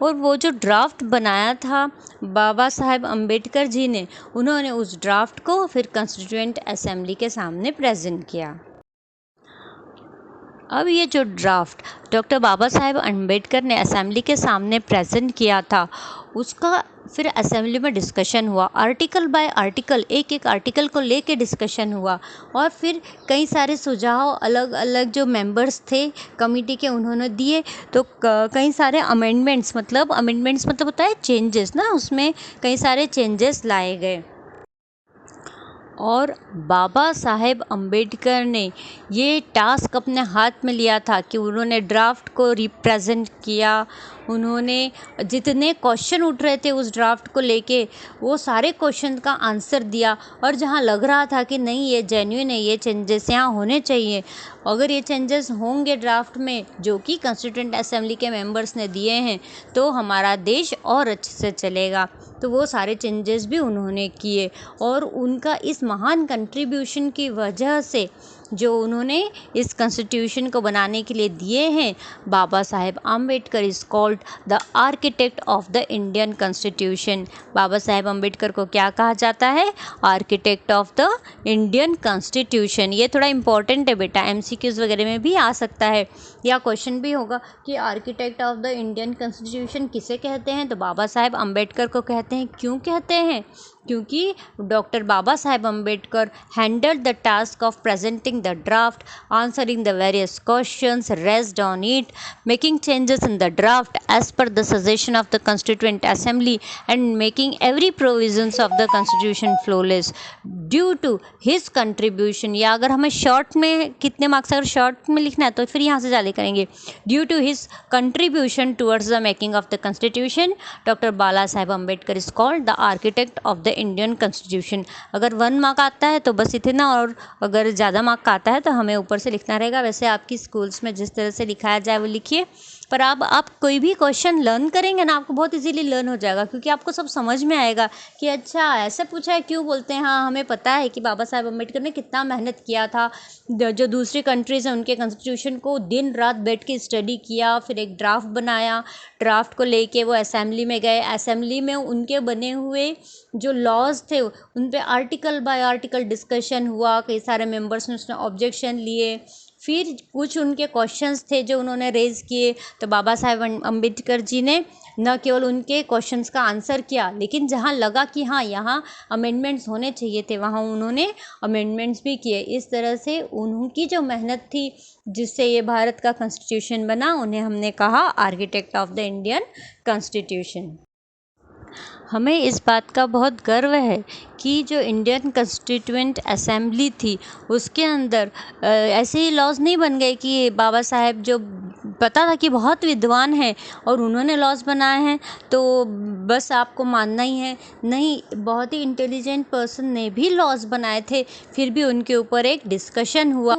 और वो जो ड्राफ्ट बनाया था बाबा साहेब अम्बेडकर जी ने, उन्होंने उस ड्राफ्ट को फिर कॉन्स्टिट्यूएंट असेंबली के सामने प्रेजेंट किया। अब ये जो ड्राफ्ट डॉक्टर बाबा साहेब अम्बेडकर ने असेंबली के सामने प्रेजेंट किया था, उसका फिर असेंबली में डिस्कशन हुआ, आर्टिकल बाय आर्टिकल, एक एक आर्टिकल को लेके डिस्कशन हुआ। और फिर कई सारे सुझाव अलग अलग जो मेंबर्स थे कमेटी के उन्होंने दिए। तो कई सारे अमेंडमेंट्स मतलब होता है चेंजेस ना, उसमें कई सारे चेंजेस लाए गए। और बाबा साहेब अम्बेडकर ने ये टास्क अपने हाथ में लिया था कि उन्होंने ड्राफ्ट को रिप्रेजेंट किया। उन्होंने जितने क्वेश्चन उठ रहे थे उस ड्राफ्ट को लेके, वो सारे क्वेश्चन का आंसर दिया। और जहाँ लग रहा था कि नहीं ये जेन्युइन है, ये चेंजेस यहाँ होने चाहिए, अगर ये चेंजेस होंगे ड्राफ्ट में जो कि कॉन्स्टिट्यूएंट असेंबली के मेंबर्स ने दिए हैं, तो हमारा देश और अच्छे से चलेगा। तो वो सारे चेंजेस भी उन्होंने किए। और उनका इस महान कंट्रीब्यूशन की वजह से जो उन्होंने इस कॉन्स्टिट्यूशन को बनाने के लिए दिए हैं, Baba Saheb Ambedkar is called the architect of the Indian constitution. Baba Saheb Ambedkar को क्या कहा जाता है? Architect of the Indian constitution. ये थोड़ा इंपॉर्टेंट है बेटा, एमसीक्यूज़ वगैरह में भी आ सकता है, या क्वेश्चन भी होगा कि architect of the Indian constitution किसे कहते हैं? तो बाबा साहेब अम्बेडकर को कहते हैं। क्यों कहते हैं? क्योंकि doctor Baba Saheb Ambedkar handled the task of presenting the draft, answering the various questions raised on it, making changes in the draft as per the suggestion of the constituent assembly and making every provisions of the constitution flawless due to his contribution. या अगर हमें short में कितने marks अगर short में लिखना है तो फिर यहाँ से ज़्यादा करेंगे। Due to his contribution towards the making of the constitution, doctor Bala Saheb Ambedkar is called the architect of the Indian constitution. अगर 1 मार्क आता है तो बस इतना, और अगर ज़्यादा मार्क का आता है तो हमें ऊपर से लिखना रहेगा। वैसे आपकी स्कूल्स में जिस तरह से लिखाया जाए वो लिखिए। पर अब आप कोई भी क्वेश्चन लर्न करेंगे ना, आपको बहुत इजीली लर्न हो जाएगा, क्योंकि आपको सब समझ में आएगा कि अच्छा ऐसे पूछा है, क्यों बोलते हैं। हाँ, हमें पता है कि बाबा साहेब अम्बेडकर ने कितना मेहनत किया था। जो दूसरी कंट्रीज़ हैं उनके कॉन्स्टिट्यूशन को दिन रात बैठ के स्टडी किया, फिर एक ड्राफ्ट बनाया, ड्राफ्ट को लेके वो असेंबली में गए, असेंबली में उनके बने हुए जो लॉज थे उन पे आर्टिकल बाय आर्टिकल डिस्कशन हुआ। कई सारे मेंबर्स ने उसमें ऑब्जेक्शन लिए, फिर कुछ उनके क्वेश्चंस थे जो उन्होंने रेज़ किए, तो बाबा साहेब अम्बेडकर जी ने न केवल उनके क्वेश्चंस का आंसर किया, लेकिन जहाँ लगा कि हाँ यहाँ अमेंडमेंट्स होने चाहिए थे वहाँ उन्होंने अमेंडमेंट्स भी किए। इस तरह से उनकी जो मेहनत थी जिससे ये भारत का कॉन्स्टिट्यूशन बना, उन्हें हमने कहा architect of the Indian constitution. हमें इस बात का बहुत गर्व है कि जो इंडियन कॉन्स्टिट्यूएंट असेंबली थी उसके अंदर ऐसे ही लॉज नहीं बन गए कि बाबा साहेब जो पता था कि बहुत विद्वान हैं और उन्होंने लॉज बनाए हैं तो बस आपको मानना ही है। नहीं, बहुत ही इंटेलिजेंट पर्सन ने भी लॉज बनाए थे, फिर भी उनके ऊपर एक डिस्कशन हुआ,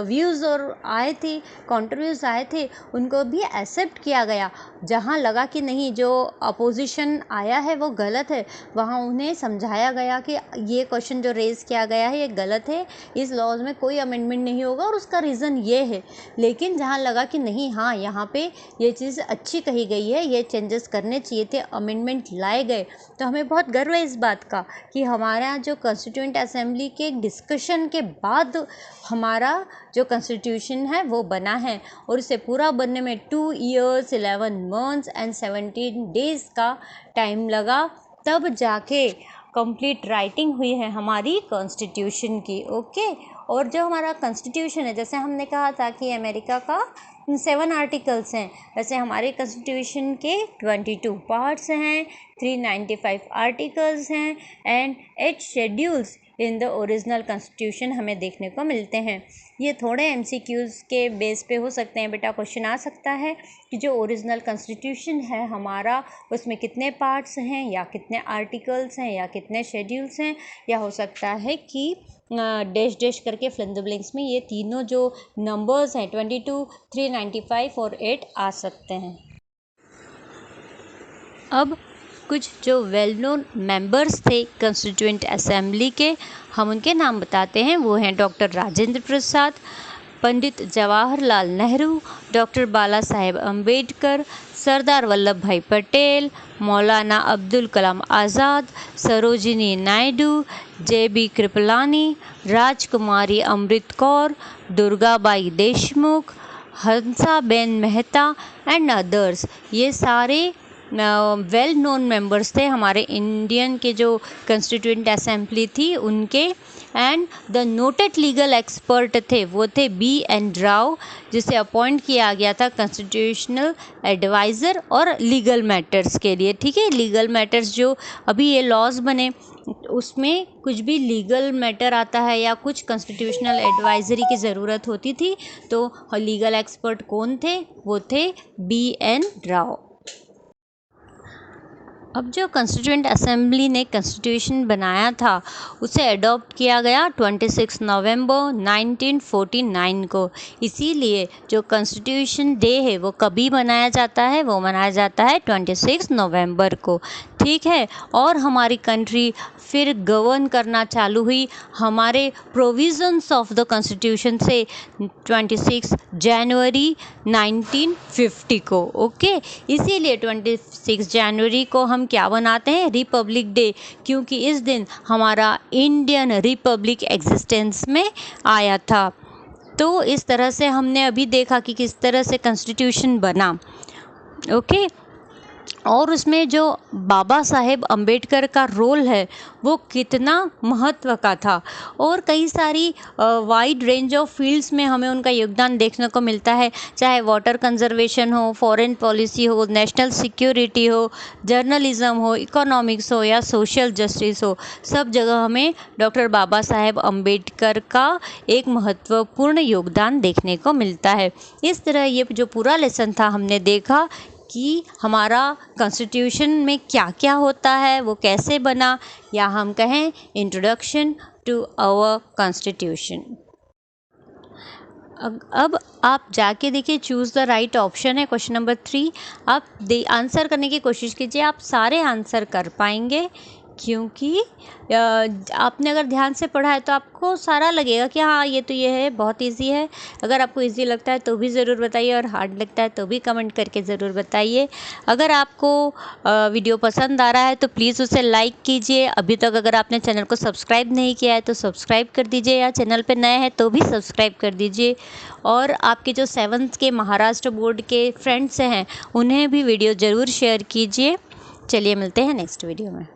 व्यूज़ और आए थे, कॉन्ट्रीव्यूज़ आए थे, उनको भी एक्सेप्ट किया गया। जहाँ लगा कि नहीं जो अपोजिशन आया है वो गलत है, वहाँ उन्हें समझाया गया कि ये क्वेश्चन जो रेज़ किया गया है ये गलत है, इस लॉज में कोई अमेंडमेंट नहीं होगा और उसका रीज़न ये है। लेकिन जहाँ लगा कि नहीं, हाँ यहाँ पे ये चीज़ अच्छी कही गई है, ये चेंजेस करने चाहिए थे, अमेंडमेंट लाए गए, तो हमें बहुत गर्व है इस बात का कि हमारा जो कॉन्स्टिट्यूएंट असेंबली के डिस्कशन के बाद हमारा जो कॉन्स्टिट्यूशन है वो बना है। और इसे पूरा बनने में 2 years 11 months and 17 days का टाइम लगा, तब जाके कंप्लीट राइटिंग हुई है हमारी कॉन्स्टिट्यूशन की। ओके, और जो हमारा कॉन्स्टिट्यूशन है, जैसे हमने कहा था कि अमेरिका का 7 आर्टिकल्स हैं, वैसे हमारे कॉन्स्टिट्यूशन के 22 पार्ट्स हैं, 395 आर्टिकल्स हैं and 8 schedules in the original constitution हमें देखने को मिलते हैं। ये थोड़े एमसीक्यूज़ के बेस पे हो सकते हैं बेटा, क्वेश्चन आ सकता है कि जो ओरिजिनल कॉन्स्टिट्यूशन है हमारा उसमें कितने पार्ट्स हैं या कितने आर्टिकल्स हैं या कितने शेड्यूल्स हैं, या हो सकता है कि डैश डैश करके फिल इन द ब्लैंक्स में ये तीनों जो नंबर्स हैं 22, 395 और 8 आ सकते हैं। अब कुछ जो वेल नोन मेंबर्स थे कॉन्स्टिट्यूएंट असेंबली के, हम उनके नाम बताते हैं। वो हैं डॉक्टर राजेंद्र प्रसाद, पंडित जवाहरलाल नेहरू, डॉक्टर बाला साहेब अम्बेडकर, सरदार वल्लभ भाई पटेल, मौलाना Abdul Kalam Azad, Sarojini Naidu, JB. Kripalani, Rajkumari Amrit Kaur, Durgabai Deshmukh, Hansaben Mehta and others. ये सारे वेल नोन मेंबर्स थे हमारे इंडियन के जो कॉन्स्टिट्यूएंट असेंबली थी उनके। And the noted legal expert थे वो थे B.N. राव, जिसे अपॉइंट किया गया था कॉन्स्टिट्यूशनल एडवाइज़र और लीगल मैटर्स के लिए। ठीक है, लीगल मैटर्स जो अभी ये लॉज बने उसमें कुछ भी लीगल मैटर आता है या कुछ कॉन्स्टिट्यूशनल एडवाइजरी की ज़रूरत होती थी तो लीगल एक्सपर्ट कौन थे, वो थे B.N. राव। अब जो कॉन्स्टिट्यूएंट असेंबली ने कॉन्स्टिट्यूशन बनाया था उसे अडॉप्ट किया गया 26 नवंबर 1949 को। इसीलिए जो कॉन्स्टिट्यूशन डे है वो कभी मनाया जाता है, वो मनाया जाता है 26 नवंबर को। ठीक है, और हमारी कंट्री फिर गवर्न करना चालू हुई हमारे प्रोविजंस ऑफ द कॉन्स्टिट्यूशन से 26 जनवरी 1950 को। ओके, इसीलिए 26 जनवरी को हम क्या बनाते हैं, रिपब्लिक डे, क्योंकि इस दिन हमारा इंडियन रिपब्लिक एग्जिस्टेंस में आया था। तो इस तरह से हमने अभी देखा कि किस तरह से कॉन्स्टिट्यूशन बना। ओके, और उसमें जो बाबा साहेब अम्बेडकर का रोल है वो कितना महत्व का था, और कई सारी वाइड रेंज ऑफ फील्ड्स में हमें उनका योगदान देखने को मिलता है, चाहे वाटर कंजर्वेशन हो, फॉरेन पॉलिसी हो, नेशनल सिक्योरिटी हो, जर्नलिज्म हो, इकोनॉमिक्स हो या सोशल जस्टिस हो, सब जगह हमें डॉक्टर बाबा साहेब अम्बेडकर का एक महत्वपूर्ण योगदान देखने को मिलता है। इस तरह ये जो पूरा लेसन था हमने देखा कि हमारा कॉन्स्टिट्यूशन में क्या क्या होता है, वो कैसे बना, या हम कहें इंट्रोडक्शन टू आवर कॉन्स्टिट्यूशन। अब आप जाके देखिए, चूज़ द राइट ऑप्शन है क्वेश्चन नंबर 3। आप आंसर करने की कोशिश कीजिए, आप सारे आंसर कर पाएंगे क्योंकि आपने अगर ध्यान से पढ़ा है तो आपको सारा लगेगा कि हाँ ये तो ये है, बहुत इजी है। अगर आपको इजी लगता है तो भी ज़रूर बताइए, और हार्ड लगता है तो भी कमेंट करके ज़रूर बताइए। अगर आपको वीडियो पसंद आ रहा है तो प्लीज़ उसे लाइक कीजिए। अभी तक अगर आपने चैनल को सब्सक्राइब नहीं किया है तो सब्सक्राइब कर दीजिए, या चैनल पर नए हैं तो भी सब्सक्राइब कर दीजिए। और आपके जो 7th के महाराष्ट्र बोर्ड के फ्रेंड्स हैं उन्हें भी वीडियो ज़रूर शेयर कीजिए। चलिए मिलते हैं नेक्स्ट वीडियो में।